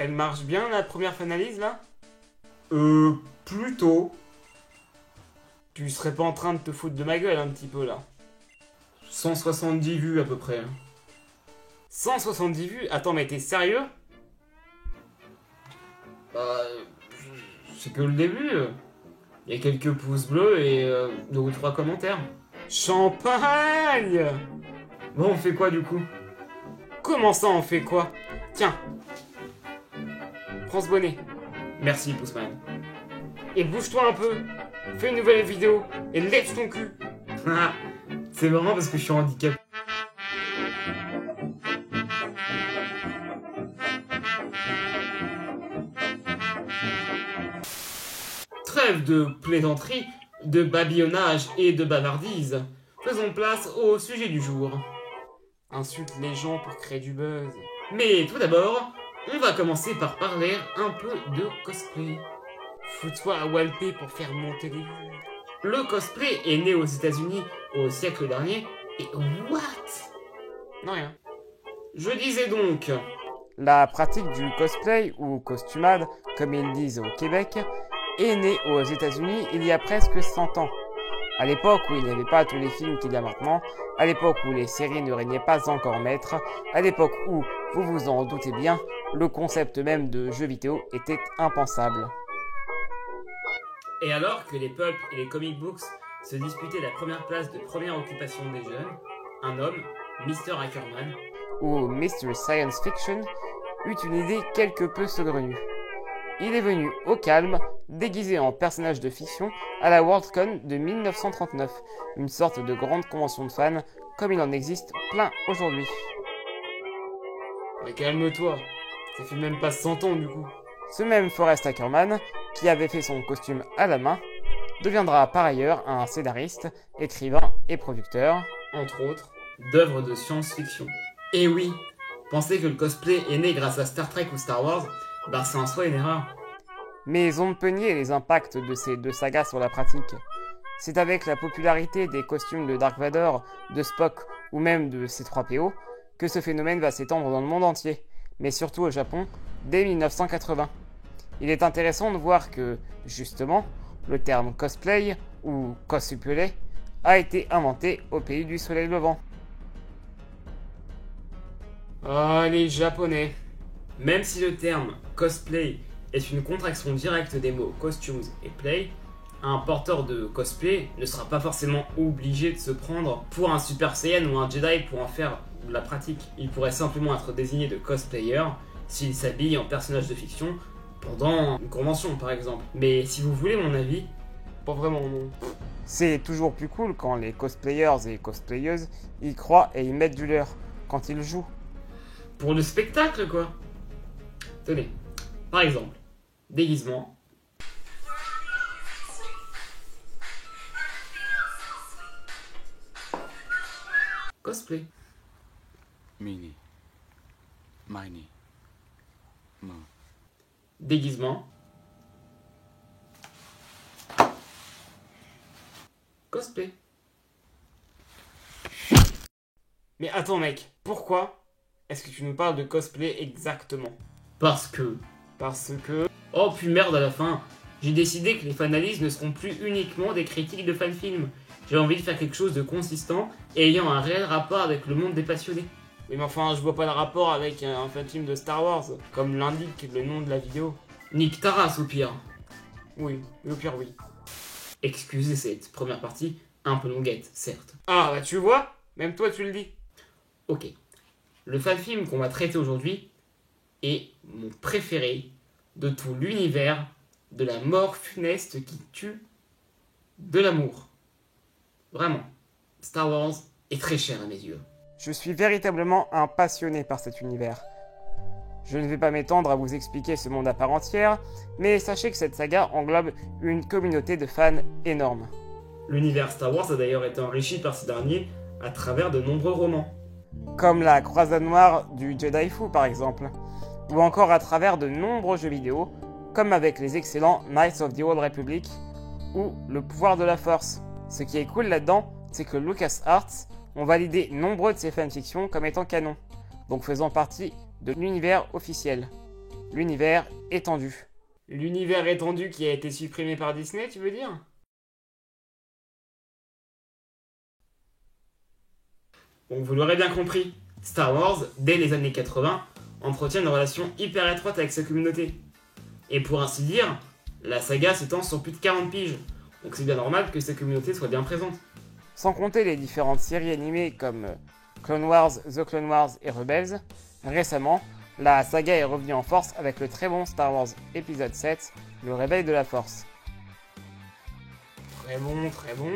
Elle marche bien la première analyse là? Plutôt. Tu serais pas en train de te foutre de ma gueule un petit peu là? 170 vues à peu près. 170 vues? Attends, mais t'es sérieux? Bah, c'est que le début. Il y a quelques pouces bleus et 2 ou 3 commentaires. Champagne! Bon, on fait quoi du coup? Comment ça on fait quoi? Tiens. Prends ce bonnet. Merci, Pouceman. Et bouge-toi un peu. Fais une nouvelle vidéo. Et lève ton cul. C'est marrant parce que je suis handicapé. Trêve de plaisanterie, de babillonnage et de bavardise. Faisons place au sujet du jour. Insulte les gens pour créer du buzz. Mais tout d'abord, on va commencer par parler un peu de cosplay. Fous-toi à Walpé pour faire monter les vues. Le cosplay est né aux États-Unis au siècle dernier et what? Non, rien. Je disais donc, La pratique du cosplay, ou costumade, comme ils disent au Québec, est née aux États-Unis il y a presque 100 ans. À l'époque où il n'y avait pas tous les films qu'il y a maintenant, à l'époque où les séries ne régnaient pas encore maîtres, à l'époque où, vous vous en doutez bien, le concept même de jeux vidéo était impensable. et alors que les pulps et les comic books se disputaient la première place de première occupation des jeunes, un homme, Mr. Ackerman, Où Mr. Science Fiction eut une idée quelque peu saugrenue. Il est venu au calme, déguisé en personnage de fiction, à la Worldcon de 1939, une sorte de grande convention de fans, comme il en existe plein aujourd'hui. Mais calme-toi, ça fait même pas 100 ans du coup. Ce même Forrest Ackerman, qui avait fait son costume à la main, deviendra par ailleurs un scénariste, écrivain et producteur. Entre autres, d'œuvres de science-fiction. Et oui, penser que le cosplay est né grâce à Star Trek ou Star Wars, bah c'est en soi une erreur. Mais on ne peut nier les impacts de ces deux sagas sur la pratique. C'est avec la popularité des costumes de Dark Vador, de Spock ou même de C3PO que ce phénomène va s'étendre dans le monde entier, mais surtout au Japon, dès 1980. Il est intéressant de voir que, justement, le terme cosplay ou cosplay a été inventé au pays du soleil levant. Ah, les japonais. Même si le terme cosplay est une contraction directe des mots costumes et play, un porteur de cosplay ne sera pas forcément obligé de se prendre pour un Super Saiyan ou un Jedi pour en faire de la pratique. Il pourrait simplement être désigné de cosplayer s'il s'habille en personnage de fiction pendant une convention par exemple. Mais si vous voulez mon avis, pas vraiment non. C'est toujours plus cool quand les cosplayers et cosplayeuses y croient et y mettent du leur, quand ils jouent. Pour le spectacle quoi. Tenez, par exemple, déguisement. Cosplay. Mini. Mini. Mo. Déguisement. Cosplay. Mais attends mec, pourquoi est-ce que tu nous parles de cosplay exactement? Parce que... Oh puis merde à la fin. J'ai décidé que les fananalyses ne seront plus uniquement des critiques de fanfilms. J'ai envie de faire quelque chose de consistant et ayant un réel rapport avec le monde des passionnés. Oui mais enfin, je vois pas le rapport avec un fanfilm de Star Wars, comme l'indique le nom de la vidéo. Nick Taras au pire. Oui, au pire oui. Excusez cette première partie, un peu longuette, certes. Ah bah tu vois, même toi tu le dis. Ok. Le fanfilm qu'on va traiter aujourd'hui est mon préféré de tout l'univers de la mort funeste qui tue de l'amour. Vraiment. Star Wars est très cher à mes yeux. Je suis véritablement un passionné par cet univers. Je ne vais pas m'étendre à vous expliquer ce monde à part entière, mais sachez que cette saga englobe une communauté de fans énorme. L'univers Star Wars a d'ailleurs été enrichi par ce dernier à travers de nombreux romans. Comme la croisade noire du Jedi Fou par exemple, ou encore à travers de nombreux jeux vidéo, comme avec les excellents Knights of the Old Republic ou Le pouvoir de la Force. Ce qui est cool là-dedans, c'est que LucasArts ont validé nombreux de ces fanfictions comme étant canon, donc faisant partie de l'univers officiel. l'univers étendu. L'univers étendu qui a été supprimé par Disney, tu veux dire? Bon, vous l'aurez bien compris, Star Wars, dès les années 80, entretient une relation hyper étroite avec sa communauté. Et pour ainsi dire, la saga s'étend sur plus de 40 piges, donc c'est bien normal que sa communauté soit bien présente. Sans compter les différentes séries animées comme Clone Wars, The Clone Wars et Rebels, récemment, la saga est revenue en force avec le très bon Star Wars épisode 7, Le Réveil de la Force. Très bon, très bon.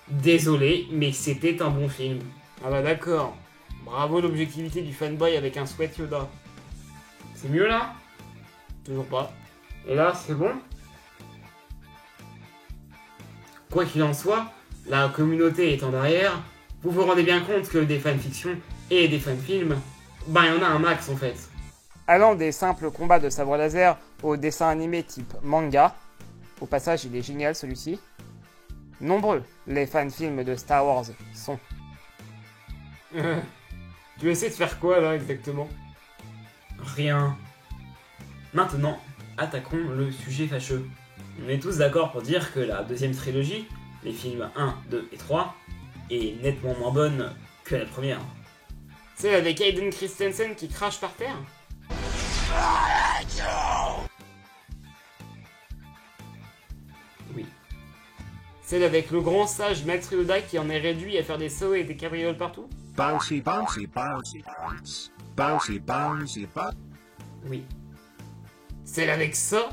Désolé, mais c'était un bon film. Ah bah d'accord. Bravo l'objectivité du fanboy avec un sweat Yoda. C'est mieux là? Toujours pas. Et là, c'est bon? Quoi qu'il en soit, la communauté étant derrière, vous vous rendez bien compte que des fanfictions et des fanfilms, ben il y en a un max en fait. Allant des simples combats de sabre laser aux dessins animés type manga, au passage il est génial celui-ci, nombreux les fanfilms de Star Wars sont. Tu essaies de faire quoi là exactement? Rien. Maintenant, attaquons le sujet fâcheux. On est tous d'accord pour dire que la deuxième trilogie, les films 1, 2 et 3, est nettement moins bonne que la première. C'est avec Hayden Christensen qui crache par terre? Oui. Celle avec le grand sage Maître Yoda qui en est réduit à faire des sauts et des cabrioles partout? Bouncy, bouncy, bouncy, bounce. Bouncy, bouncy, bounce. Oui. Celle avec ça?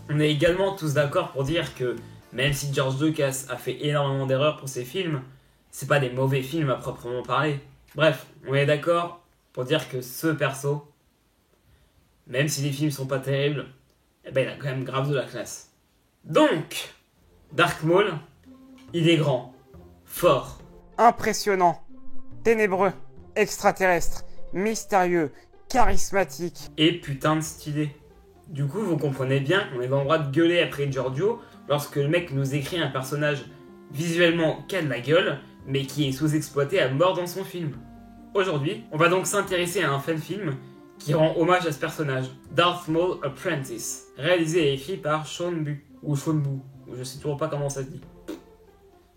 On est également tous d'accord pour dire que même si George Lucas a fait énormément d'erreurs pour ses films, c'est pas des mauvais films à proprement parler. Bref, on est d'accord pour dire que ce perso, même si les films sont pas terribles, eh ben il a quand même grave de la classe. Donc, Darth Maul, il est grand, fort, Impressionnant, ténébreux, extraterrestre, mystérieux, charismatique. et putain de stylé. Du coup, vous comprenez bien qu'on est dans le droit de gueuler après Giorgio lorsque le mec nous écrit un personnage visuellement qu'a de la gueule, mais qui est sous-exploité à mort dans son film. Aujourd'hui, on va donc s'intéresser à un fan-film qui rend hommage à ce personnage, Darth Maul Apprentice, réalisé et écrit par Sean Bu, ou Sean Bu, je sais toujours pas comment ça se dit.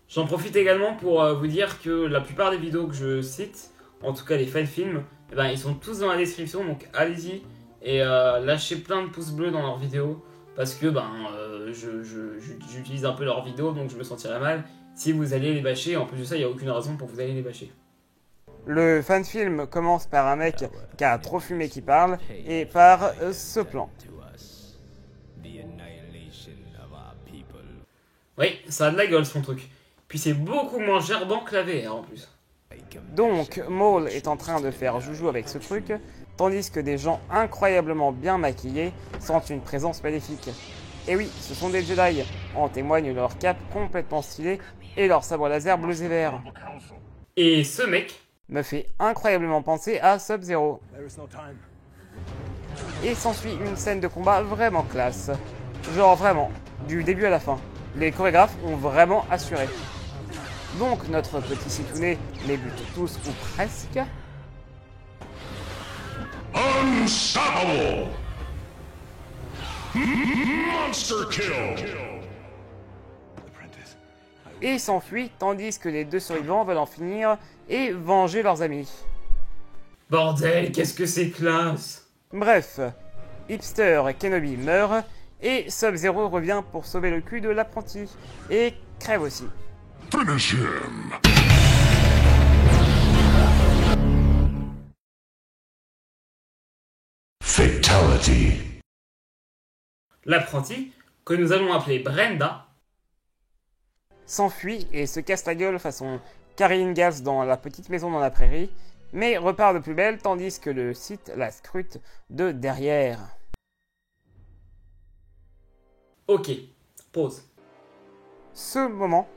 J'en profite également pour vous dire que la plupart des vidéos que je cite, en tout cas les fan-films, eh ben, ils sont tous dans la description, donc allez-y et lâchez plein de pouces bleus dans leurs vidéos, parce que j'utilise un peu leurs vidéos, donc je me sentirais mal si vous alliez les bâcher. En plus de ça, il n'y a aucune raison pour que vous alliez les bâcher. Le fanfilm commence par un mec qui a trop fumé qui parle, et par ce plan. Oui, ça a de la gueule son truc. Puis c'est beaucoup moins gerbant que la VR en plus. Donc, Maul est en train de faire joujou avec ce truc, tandis que des gens incroyablement bien maquillés sentent une présence maléfique. Et oui, ce sont des Jedi, en témoigne leur cape complètement stylée et leur sabre laser bleus et verts. Et ce mec, Me fait incroyablement penser à Sub-Zero. Et s'ensuit une scène de combat vraiment classe. Genre vraiment, du début à la fin. Les chorégraphes ont vraiment assuré. Donc notre petit citounet les bute tous ou presque. Unstoppable! Monster kill! Et s'enfuit tandis que les deux survivants veulent en finir et venger leurs amis. bordel, qu'est-ce que c'est classe! Bref, Hipster Kenobi meurt et Sub-Zero revient pour sauver le cul de l'apprenti et crève aussi. Finish him! Fatality. L'apprenti, que nous allons appeler Brenda, S'enfuit et se casse la gueule façon Carrie Ingalls dans La petite maison dans la prairie, mais repart de plus belle tandis que le site la scrute de derrière. ok, pause. Ce moment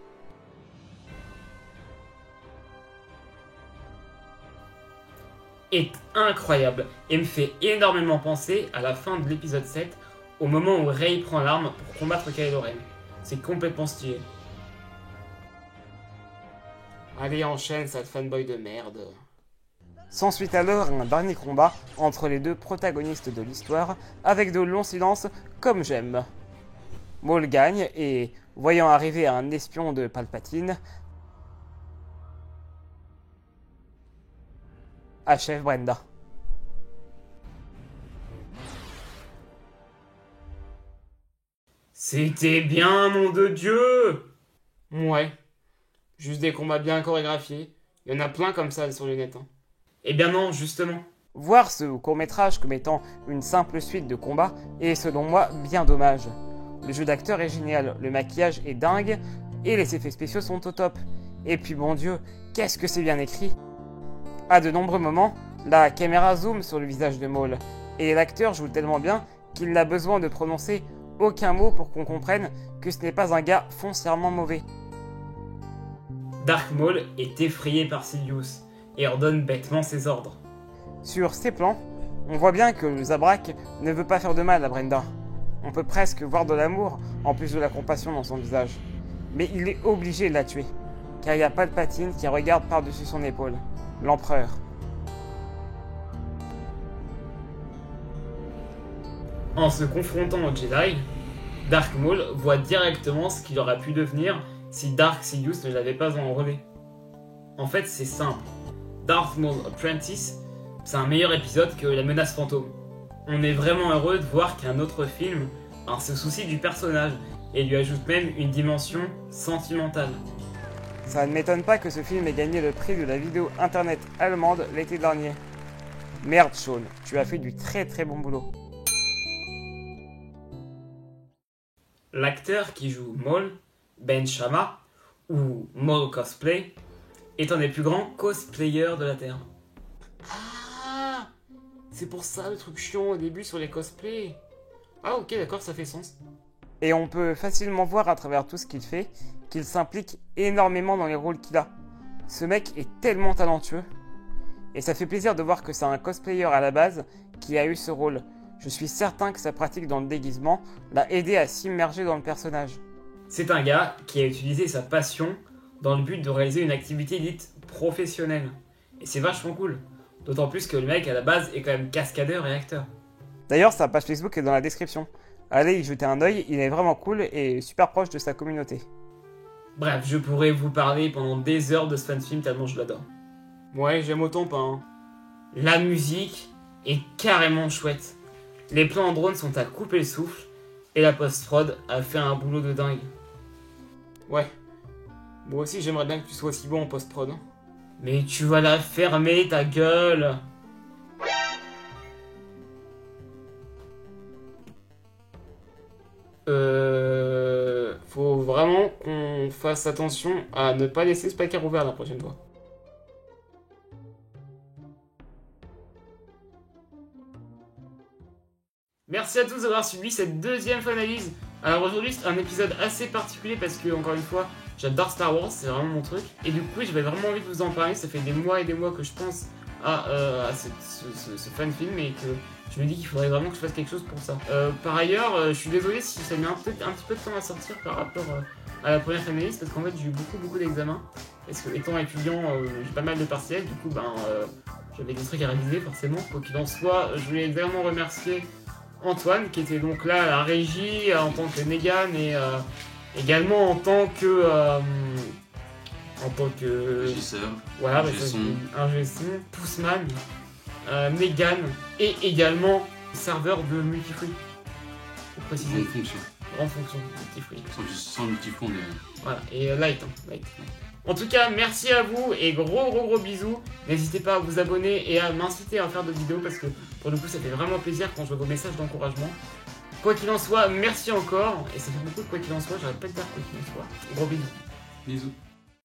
Est incroyable et me fait énormément penser à la fin de l'épisode 7, au moment où Rey prend l'arme pour combattre Kylo Ren. C'est complètement stylé. Allez, enchaîne, sale fanboy de merde. S'ensuit alors un dernier combat entre les deux protagonistes de l'histoire, avec de longs silences comme j'aime. Maul gagne et, voyant arriver un espion de Palpatine, achève Brenda. C'était bien, nom de Dieu! Ouais. Juste des combats bien chorégraphiés. Il y en a plein comme ça sur le net. Hein. Eh bien non, justement. Voir ce court-métrage comme étant une simple suite de combats est selon moi bien dommage. Le jeu d'acteur est génial, le maquillage est dingue et les effets spéciaux sont au top. Et puis bon Dieu, qu'est-ce que c'est bien écrit! À de nombreux moments, la caméra zoome sur le visage de Maul et l'acteur joue tellement bien qu'il n'a besoin de prononcer aucun mot pour qu'on comprenne que ce n'est pas un gars foncièrement mauvais. Dark Maul est effrayé par Sidious et ordonne bêtement ses ordres. Sur ces plans, on voit bien que le Zabrak ne veut pas faire de mal à Brenda. On peut presque voir de l'amour en plus de la compassion dans son visage. Mais il est obligé de la tuer, car il y a Palpatine qui regarde par-dessus son épaule, l'empereur. En se confrontant au Jedi, Dark Maul voit directement ce qu'il aurait pu devenir si Dark Sidious ne l'avait pas enrôlé. En fait, c'est simple. Darth Maul Apprentice, c'est un meilleur épisode que La Menace Fantôme. On est vraiment heureux de voir qu'un autre film se soucie du personnage et lui ajoute même une dimension sentimentale. Ça ne m'étonne pas que ce film ait gagné le prix de la vidéo internet allemande l'été dernier. Merde Sean, tu as fait du très très bon boulot. L'acteur qui joue Maul, Ben Shama, ou Maul Cosplay, est un des plus grands cosplayers de la Terre. Ah, c'est pour ça le truc chiant au début sur les cosplays. Ah ok, d'accord, ça fait sens. Et on peut facilement voir à travers tout ce qu'il fait qu'il s'implique énormément dans les rôles qu'il a. Ce mec est tellement talentueux. Et ça fait plaisir de voir que c'est un cosplayer à la base qui a eu ce rôle. Je suis certain que sa pratique dans le déguisement l'a aidé à s'immerger dans le personnage. C'est un gars qui a utilisé sa passion dans le but de réaliser une activité dite professionnelle. Et c'est vachement cool. D'autant plus que le mec à la base est quand même cascadeur et acteur. D'ailleurs, sa page Facebook est dans la description. Allez y jeter un œil, il est vraiment cool et super proche de sa communauté. Bref, je pourrais vous parler pendant des heures de ce fan-film tellement je l'adore. Ouais, j'aime autant pas. Hein. La musique est carrément chouette. Les plans en drone sont à couper le souffle et la post-prod a fait un boulot de dingue. Ouais, moi aussi j'aimerais bien que tu sois aussi bon en post-prod. Hein. Mais tu vas la fermer ta gueule. Faut vraiment qu'on fasse attention à ne pas laisser ce placard ouvert la prochaine fois. Merci à tous d'avoir suivi cette deuxième analyse. Alors aujourd'hui c'est un épisode assez particulier parce que encore une fois j'adore Star Wars, c'est vraiment mon truc. Et du coup j'avais vraiment envie de vous en parler, ça fait des mois et des mois que je pense à ce fan film et que je me dis qu'il faudrait vraiment que je fasse quelque chose pour ça. Par ailleurs, je suis désolé si ça met peut-être un petit peu de temps à sortir par rapport à la première analyse parce qu'en fait j'ai eu beaucoup d'examens. Parce que étant étudiant, j'ai pas mal de partiels, du coup j'avais des trucs à réviser forcément. Quoi qu'il en soit, je voulais vraiment remercier Antoine qui était donc là à la régie en tant que Negan et également en tant que régisseur, voilà, ingé son, Poussman, Negan et également serveur de Multifree. Pour préciser. Grande fonction. Grande fonction Multifree. Sans multifront de... Voilà, et Light. En tout cas, merci à vous et gros bisous. N'hésitez pas à vous abonner et à m'inciter à faire d'autres vidéos parce que pour le coup ça fait vraiment plaisir quand je vois vos messages d'encouragement. Quoi qu'il en soit, merci encore. Et ça fait beaucoup de quoi qu'il en soit, j'arrête pas de dire quoi qu'il en soit. Gros bisous. Bisous.